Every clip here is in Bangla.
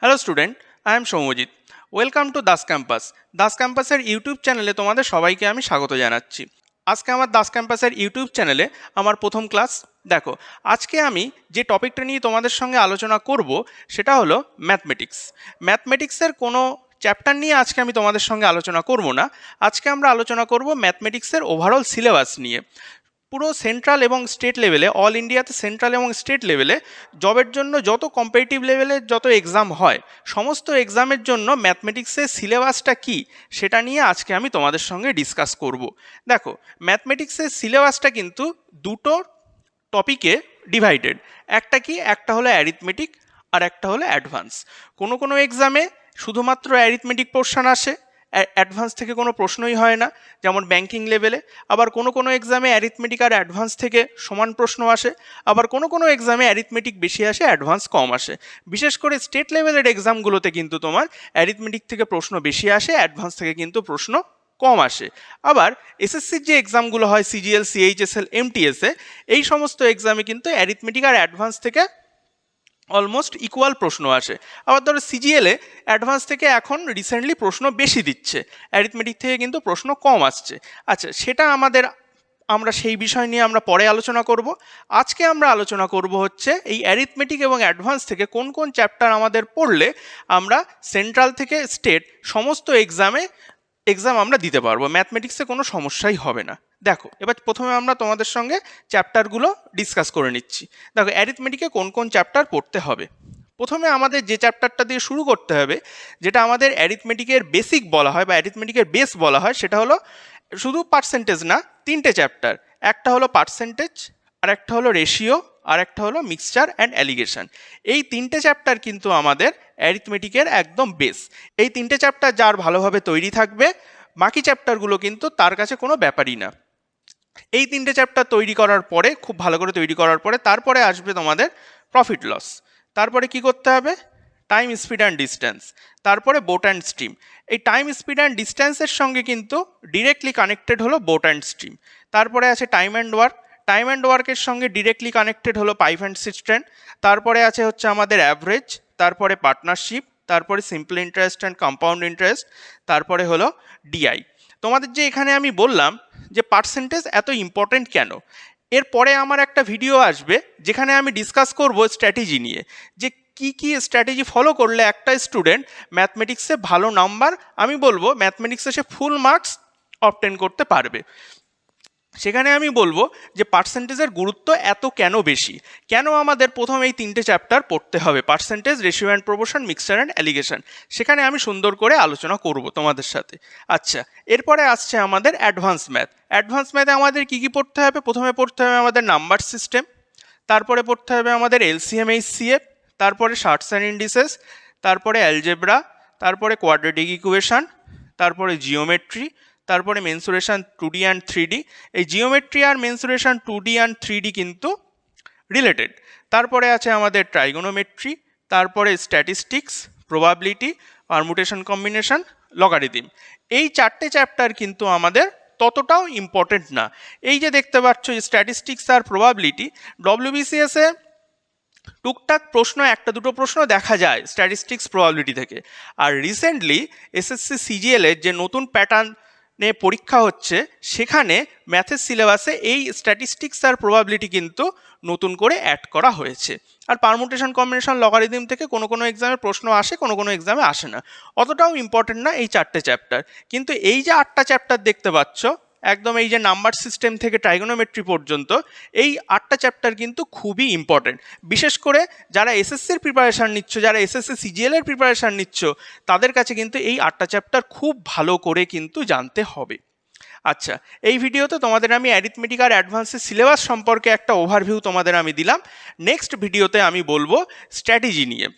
Hello student, I am Soumyajit. Welcome to Das campus. Das ক্যাম্পাসের ইউটিউব চ্যানেলে তোমাদের সবাইকে আমি স্বাগত জানাচ্ছি। আজকে আমার দাস ক্যাম্পাসের ইউটিউব চ্যানেলে আমার প্রথম ক্লাস। দেখো, আজকে আমি যে টপিকটা নিয়ে তোমাদের সঙ্গে আলোচনা করব সেটা হলো ম্যাথমেটিক্স। ম্যাথমেটিক্সের কোনো চ্যাপ্টার নিয়ে আজকে আমি তোমাদের সঙ্গে আলোচনা করব না। আজকে আমরা আলোচনা করব ম্যাথমেটিক্সের ওভারঅল সিলেবাস নিয়ে। পুরো সেন্ট্রাল এবং স্টেট লেভেলে, অল ইন্ডিয়াতে সেন্ট্রাল এবং স্টেট লেভেলে জবের জন্য যত কম্পিটিটিভ লেভেলের যত এক্সাম হয়, সমস্ত এক্সামের জন্য ম্যাথমেটিক্সের সিলেবাসটা কি সেটা নিয়ে আজকে আমি তোমাদের সঙ্গে ডিসকাস করব। দেখো, ম্যাথমেটিক্সের সিলেবাসটা কিন্তু দুটো টপিকে ডিভাইডেড। একটা হলো অ্যারিথমেটিক আর একটা হলো অ্যাডভান্স। কোনো কোনো এক্সামে শুধুমাত্র অ্যারিথমেটিক পোর্শন আসে, অ্যাডভান্স থেকে কোনো প্রশ্নই হয় না, যেমন ব্যাংকিং লেভেলে। আবার কোনো কোনো এক্সামে অ্যারিথমেটিক আর অ্যাডভান্স থেকে সমান প্রশ্ন আসে। আবার কোনো কোনো এক্সামে অ্যারিথমেটিক বেশি আসে, অ্যাডভান্স কম আসে। বিশেষ করে স্টেট লেভেলের এক্সামগুলোতে কিন্তু তোমার অ্যারিথমেটিক থেকে প্রশ্ন বেশি আসে, অ্যাডভান্স থেকে কিন্তু প্রশ্ন কম আসে। আবার এসএসসির যে এক্সামগুলো হয়, সিজিএল, সিএইচএসএল, এমটিএসএ, এই সমস্ত এক্সামে কিন্তু অ্যারিথমেটিক আর অ্যাডভান্স থেকে অলমোস্ট ইকুয়াল প্রশ্ন আসে। আবার ধরো সিজিএলে অ্যাডভান্স থেকে এখন রিসেন্টলি প্রশ্ন বেশি দিচ্ছে, অ্যারিথমেটিক থেকে কিন্তু প্রশ্ন কম আসছে। আচ্ছা, সেটা আমরা সেই বিষয় নিয়ে আমরা পরে আলোচনা করব। আজকে আমরা আলোচনা করব হচ্ছে এই অ্যারিথমেটিক এবং অ্যাডভান্স থেকে কোন কোন চ্যাপ্টার আমাদের পড়লে আমরা সেন্ট্রাল থেকে স্টেট সমস্ত এক্সাম আমরা দিতে পারবো, ম্যাথমেটিক্সে কোনো সমস্যাই হবে না। দেখো, এবার প্রথমে আমরা তোমাদের সঙ্গে চ্যাপ্টারগুলো ডিসকাস করে নিচ্ছি। দেখো, অ্যারিথমেটিকে কোন কোন চ্যাপ্টার পড়তে হবে। প্রথমে আমাদের যে চ্যাপ্টারটা দিয়ে শুরু করতে হবে, যেটা আমাদের অ্যারিথমেটিকের বেসিক বলা হয় বা অ্যারিথমেটিকের বেস বলা হয়, সেটা হলো শুধু পার্সেন্টেজ না, তিনটে চ্যাপ্টার। একটা হলো পার্সেন্টেজ, আর একটা হলো রেশিও, আর একটা হলো মিক্সচার অ্যান্ড অ্যালিগেশন। এই তিনটে চ্যাপ্টার কিন্তু আমাদের অ্যারিথমেটিকের একদম বেস। এই তিনটে চ্যাপ্টার যার ভালোভাবে তৈরি থাকবে, বাকি চ্যাপ্টারগুলো কিন্তু তার কাছে কোনো ব্যাপারই না। এই তিনটে চ্যাপ্টার তৈরি করার পরে, খুব ভালো করে তৈরি করার পরে, তারপরে আসবে তোমাদের প্রফিট লস। তারপরে কি করতে হবে? Time, speed and distance. তারপরে বোট অ্যান্ড স্ট্রিম। এই টাইম, স্পিড অ্যান্ড ডিস্ট্যান্সের সঙ্গে কিন্তু ডিরেক্টলি কানেক্টেড হলো বোট অ্যান্ড স্ট্রিম। তারপরে আছে time and work. Time and ওয়ার্কের সঙ্গে ডিরেক্টলি কানেক্টেড হলো পাইপ অ্যান্ড সিস্টেম। তারপরে আছে হচ্ছে আমাদের অ্যাভারেজ, তারপরে পার্টনারশিপ, তারপরে simple interest and compound interest, তারপরে হলো ডিআই। তোমাদের যে এখানে আমি বললাম যে পার্সেন্টেজ এত ইম্পর্টেন্ট কেন, এরপরে আমার একটা ভিডিও আসবে যেখানে আমি ডিসকাস করব স্ট্র্যাটেজি নিয়ে, যে কি কি স্ট্র্যাটেজি ফলো করলে একটা স্টুডেন্ট ম্যাথমেটিক্সে ভালো নাম্বার, আমি বলবো ম্যাথমেটিক্সে সে ফুল মার্কস অবটেন করতে পারবে। সেখানে আমি বলবো যে পার্সেন্টেজের গুরুত্ব এত কেন বেশি, কেন আমাদের প্রথম এই তিনটে চ্যাপ্টার পড়তে হবে, percentage, ratio and proportion, mixture and allegation. সেখানে আমি সুন্দর করে আলোচনা করব তোমাদের সাথে। আচ্ছা, এরপরে আসছে আমাদের অ্যাডভান্স ম্যাথ। অ্যাডভান্স ম্যাথে আমাদের কী কী পড়তে হবে? প্রথমে পড়তে হবে আমাদের নাম্বার সিস্টেম, তারপরে পড়তে হবে আমাদের এলসিএম, এইচসিএফ, তারপরে শার্টস অ্যান্ড ইন্ডিসেস, তারপরে অ্যালজেব্রা, তারপরে কোয়াড্রেটিক ইকুয়েশন, তারপরে জিওমেট্রি, তারপরে মেনসুরেশন 2D অ্যান্ড 3D। এই geometry R mensuration 2D and 3D কিন্তু রিলেটেড। তারপরে আছে আমাদের ট্রাইগোনোমেট্রি, তারপরে statistics, probability, permutation, combination, logarithm. এই চারটে চ্যাপ্টার কিন্তু আমাদের ততটাও ইম্পর্টেন্ট না। এই যে দেখতে পাচ্ছ স্ট্যাটিস্টিক্স আর প্রবাবিলিটি, ডব্লিউবিসিএসে টুকটাক প্রশ্ন, একটা দুটো প্রশ্ন দেখা যায় স্ট্যাটিস্টিক্স, প্রবাবিলিটি থেকে। আর রিসেন্টলি এসএসসি সিজিএলের যে নতুন প্যাটার্নে পরীক্ষা হচ্ছে, সেখানে ম্যাথের সিলেবাসে এই স্ট্যাটিস্টিক্স আর প্রবাবিলিটি কিন্তু নতুন করে অ্যাড করা হয়েছে। আর পারমুটেশন, কম্বিনেশন, লগারিদম থেকে কোনো কোনো এক্সামে প্রশ্ন আসে, কোনো কোনো এক্সামে আসে না। অতটাও ইম্পর্টেন্ট না এই চারটে চ্যাপ্টার। কিন্তু এই যে 8টা চ্যাপ্টার দেখতে পাচ্ছ, একদম এই যে নাম্বার সিস্টেম থেকে ট্রাইগোনোমেট্রি পর্যন্ত, এই 8টা চ্যাপ্টার কিন্তু খুবই ইম্পর্টেন্ট। বিশেষ করে যারা এসএসসির প্রিপারেশান নিচ্ছ, যারা এসএসসি সিজিএলের প্রিপারেশান নিচ্ছ, তাদের কাছে কিন্তু এই 8টা চ্যাপ্টার খুব ভালো করে কিন্তু জানতে হবে। আচ্ছা, এই ভিডিওতে তোমাদের আমি অ্যারিথমেটিক আর অ্যাডভান্সের সিলেবাস সম্পর্কে একটা ওভারভিউ তোমাদের আমি দিলাম। নেক্সট ভিডিওতে আমি বলবো স্ট্র্যাটেজি নিয়ে,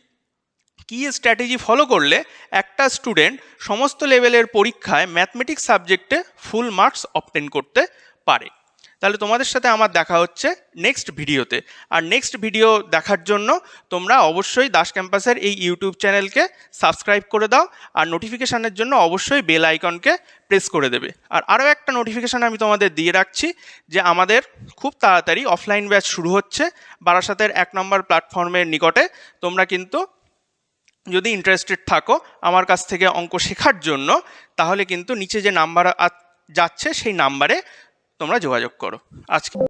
কী স্ট্র্যাটেজি ফলো করলে একটা স্টুডেন্ট সমস্ত লেভেলের পরীক্ষায় ম্যাথমেটিক্স সাবজেক্টে ফুল মার্কস অবটেন করতে পারে। তাহলে তোমাদের সাথে আমার দেখা হচ্ছে নেক্সট ভিডিওতে। আর নেক্সট ভিডিও দেখার জন্য তোমরা অবশ্যই দাস ক্যাম্পাসের এই ইউটিউব চ্যানেলকে সাবস্ক্রাইব করে দাও, আর নোটিফিকেশানের জন্য অবশ্যই বেল আইকনকে প্রেস করে দেবে। আর আরও একটা নোটিফিকেশান আমি তোমাদের দিয়ে রাখছি, যে আমাদের খুব তাড়াতাড়ি অফলাইন ব্যাচ শুরু হচ্ছে বারাসাতের 1 নম্বর প্ল্যাটফর্মের নিকটে। তোমরা কিন্তু যদি ইন্টারেস্টেড থাকো আমার কাছ থেকে অঙ্ক শেখার জন্য, তাহলে কিন্তু নিচে যে নাম্বার যাচ্ছে সেই নাম্বারে তোমরা যোগাযোগ করো। আজকে